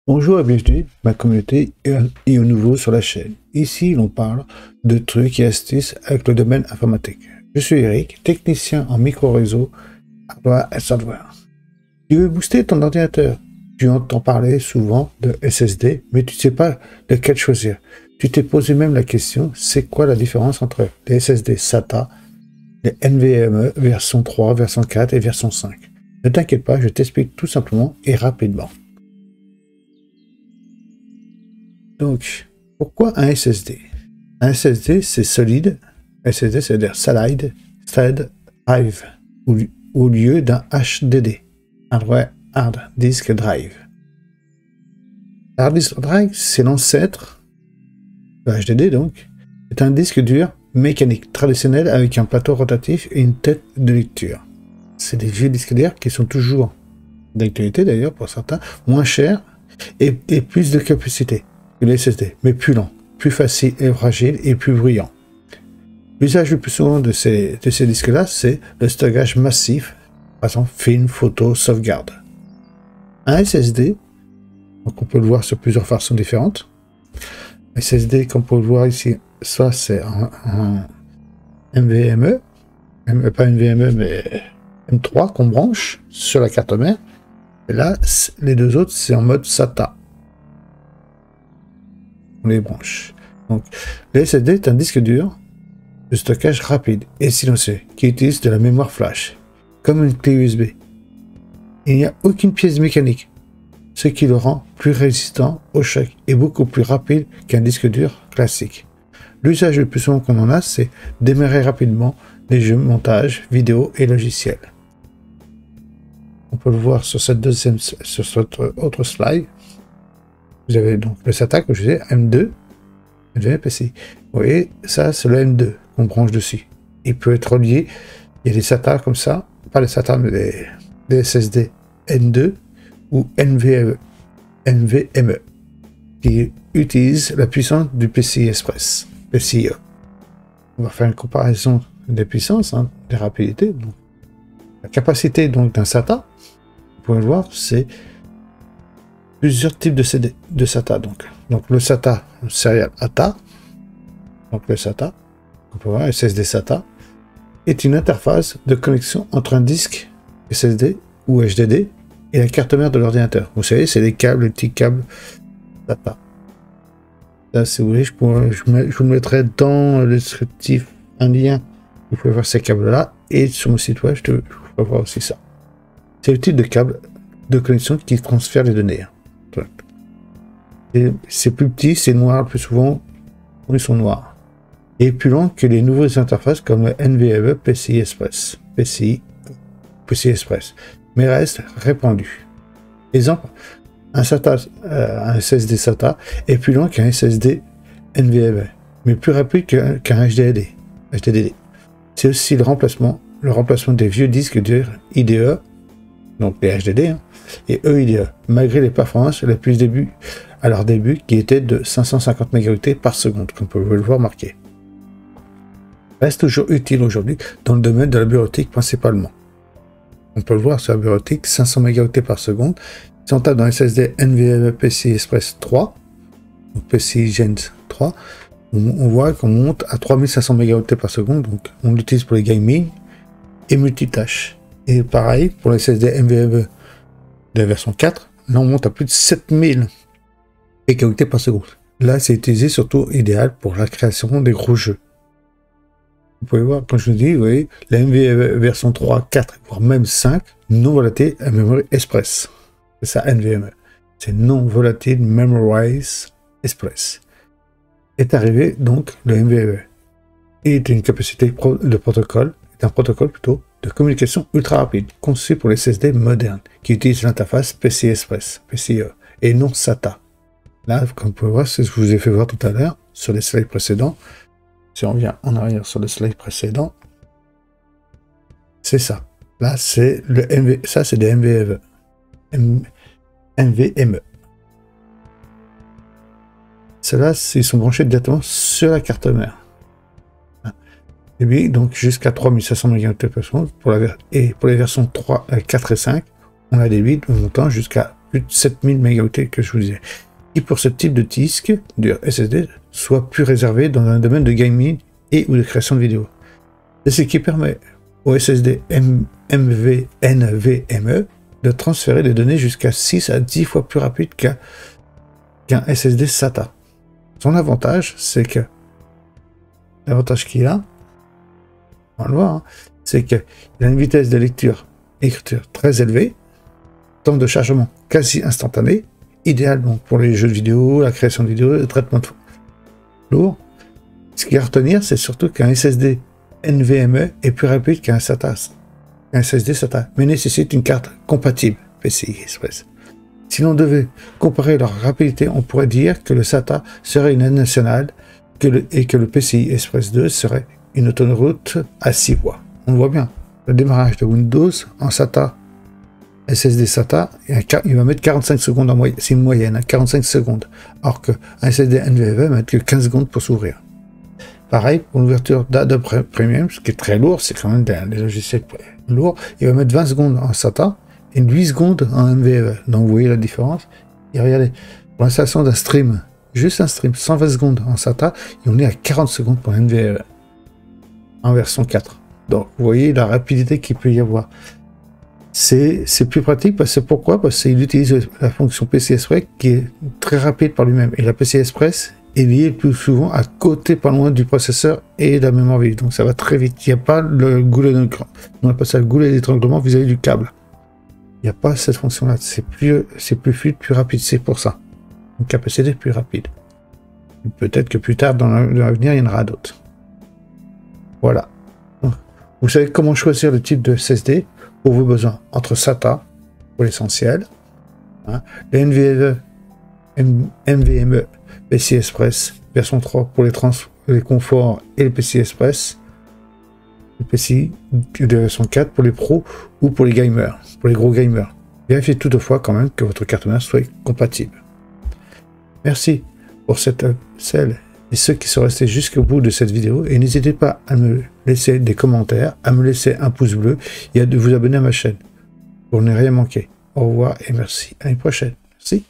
Bonjour et bienvenue, ma communauté et au nouveau sur la chaîne. Ici, l'on parle de trucs et astuces avec le domaine informatique. Je suis Eric, technicien en micro-réseau, hardware et software. Tu veux booster ton ordinateur? Tu entends parler souvent de SSD, mais tu ne sais pas lequel choisir. Tu t'es posé même la question, c'est quoi la différence entre les SSD SATA, les NVMe version 3, version 4 et version 5? Ne t'inquiète pas, je t'explique tout simplement et rapidement. Donc, pourquoi un SSD? Un SSD, c'est solide. SSD, c'est-à-dire Solid State Drive, au lieu d'un HDD, Hard Disk Drive. Hard Disk Drive, c'est l'ancêtre de HDD, donc. C'est un disque dur mécanique traditionnel avec un plateau rotatif et une tête de lecture. C'est des vieux disques durs qui sont toujours d'actualité, d'ailleurs, pour certains, moins chers et plus de capacité. Le SSD, mais plus lent, plus facile et fragile et plus bruyant. L'usage le plus souvent de ces disques-là, c'est le stockage massif, par exemple film, photo, sauvegarde. Un SSD, donc on peut le voir sur plusieurs façons différentes. Un SSD, comme on peut le voir ici, soit c'est un NVMe, pas NVMe, mais M3 qu'on branche sur la carte mère. Et là, les deux autres, c'est en mode SATA. Les branches. Donc, le SSD est un disque dur de stockage rapide et silencieux qui utilise de la mémoire flash, comme une clé USB. Il n'y a aucune pièce mécanique, ce qui le rend plus résistant au choc et beaucoup plus rapide qu'un disque dur classique. L'usage le plus souvent qu'on en a, c'est démarrer rapidement les jeux, montage, vidéo et logiciels. On peut le voir sur cette autre slide. Vous avez donc le SATA, comme je disais, M2, M2 PCI. Vous voyez, ça, c'est le M2 qu'on branche dessus. Il peut être relié, il y a des SATA comme ça, pas les SATA, mais des SSD N2 ou NVMe, qui utilisent la puissance du PCI Express, PCIe. On va faire une comparaison des puissances, des rapidités. Donc, la capacité donc d'un SATA, vous pouvez le voir, c'est plusieurs types de SATA. Donc le SATA Serial ATA, donc le SATA, on peut voir SSD SATA, est une interface de connexion entre un disque SSD ou HDD et la carte mère de l'ordinateur. Vous savez, c'est les câbles, les petits câbles SATA. Là, si vous voulez, je vous mettrai dans le descriptif un lien. Vous pouvez voir ces câbles-là et sur mon site web, je peux voir aussi ça. C'est le type de câble de connexion qui transfère les données. C'est plus petit, c'est noir le plus souvent, ils sont noirs. Et plus lent que les nouvelles interfaces comme le NVMe PCI Express, mais reste répandu. Exemple, un SSD SATA est plus lent qu'un SSD NVMe, mais plus rapide qu'un HDD. C'est aussi le remplacement des vieux disques durs IDE, donc les HDD, et EIDE, malgré les performances à leur début qui étaient de 550 mégaoctets par seconde, comme vous pouvez le voir marqué. Reste toujours utile aujourd'hui dans le domaine de la bureautique principalement. On peut le voir sur la bureautique, 500 mégaoctets par seconde. Si on tape dans SSD NVMe PCI Express 3, donc PCI Gen 3, on voit qu'on monte à 3500 mégaoctets par seconde, donc on l'utilise pour les gaming et multitâches. Et pareil pour les SSD NVMe de la version 4, là on monte à plus de 7000 mégaoctets par seconde. Là c'est utilisé surtout idéal pour la création des gros jeux. Vous pouvez voir, comme je vous dis, vous voyez, la NVMe version 3, 4, voire même 5, non volatile à Memory Express. C'est ça NVMe. C'est non volatile Memorize Express. Est arrivé donc le NVMe. Il est une capacité de protocole, un protocole plutôt, de communication ultra rapide, conçu pour les SSD modernes, qui utilisent l'interface PCI Express, PCIe, et non SATA. Là, comme vous pouvez voir, c'est ce que je vous ai fait voir tout à l'heure, sur les slides précédents. Si on revient en arrière sur le slide précédent, c'est ça. Là, c'est le ça, c'est des NVMe. Ceux-là, ils sont branchés directement sur la carte mère. Et puis, donc, jusqu'à 3500 mégaoctets par seconde. Et pour les versions 3, 4 et 5, on a des bits montant jusqu'à plus de 7000 mégaoctets que je vous disais, qui pour ce type de disque, de SSD, soit plus réservé dans un domaine de gaming et ou de création de vidéos. C'est ce qui permet au SSD NVMe de transférer des données jusqu'à 6 à 10 fois plus rapide qu'un SSD SATA. Son avantage, c'est que l'avantage qu'il a, on le voit, hein, c'est qu'il a une vitesse de lecture et écriture très élevée, temps de chargement quasi instantané, idéalement pour les jeux vidéo, la création de vidéos, le traitement de lourd. Ce qu'il y a à retenir, c'est surtout qu'un SSD NVMe est plus rapide qu'un SATA, un SSD SATA, mais nécessite une carte compatible PCI Express. Si l'on devait comparer leur rapidité, on pourrait dire que le SATA serait une aide nationale et que le PCI Express 2 serait une autoroute à 6 voies. On le voit bien, le démarrage de Windows en SATA, SSD SATA, il va mettre 45 secondes en moyenne, c'est une moyenne, 45 secondes, alors qu'un SSD NVMe va mettre que 15 secondes pour s'ouvrir. Pareil, pour l'ouverture d'Adobe Premium, ce qui est très lourd, c'est quand même des logiciels lourds, il va mettre 20 secondes en SATA et 8 secondes en NVMe. Donc vous voyez la différence. Et regardez, pour l'installation d'un stream, juste un stream, 120 secondes en SATA, et on est à 40 secondes pour NVMe en version 4. Donc vous voyez la rapidité qu'il peut y avoir. C'est plus pratique parce que pourquoi? Parce qu'il utilise la fonction PCI Express qui est très rapide par lui-même. Et la PCI Express est liée le plus souvent à côté, pas loin du processeur et de la mémoire vive. Donc ça va très vite. Il n'y a pas le goulet d'étranglement. On appelle ça le goulet d'étranglement vis-à-vis du câble. Il n'y a pas cette fonction-là. C'est plus fluide, plus rapide. C'est pour ça. Une capacité plus rapide. Peut-être que plus tard, dans l'avenir, il y en aura d'autres. Voilà. Donc, vous savez comment choisir le type de SSD pour vos besoins. Entre SATA, pour l'essentiel, hein, les NVMe PCI Express version 3 pour les conforts et le PCI Express, le PCI de version 4 pour les pros ou pour les gamers, pour les gros gamers. Vérifiez toutefois quand même que votre carte mère soit compatible. Merci pour celles et ceux qui sont restés jusqu'au bout de cette vidéo et n'hésitez pas à me laisser des commentaires, à me laisser un pouce bleu et à vous abonner à ma chaîne pour ne rien manquer. Au revoir et merci. À une prochaine. Merci.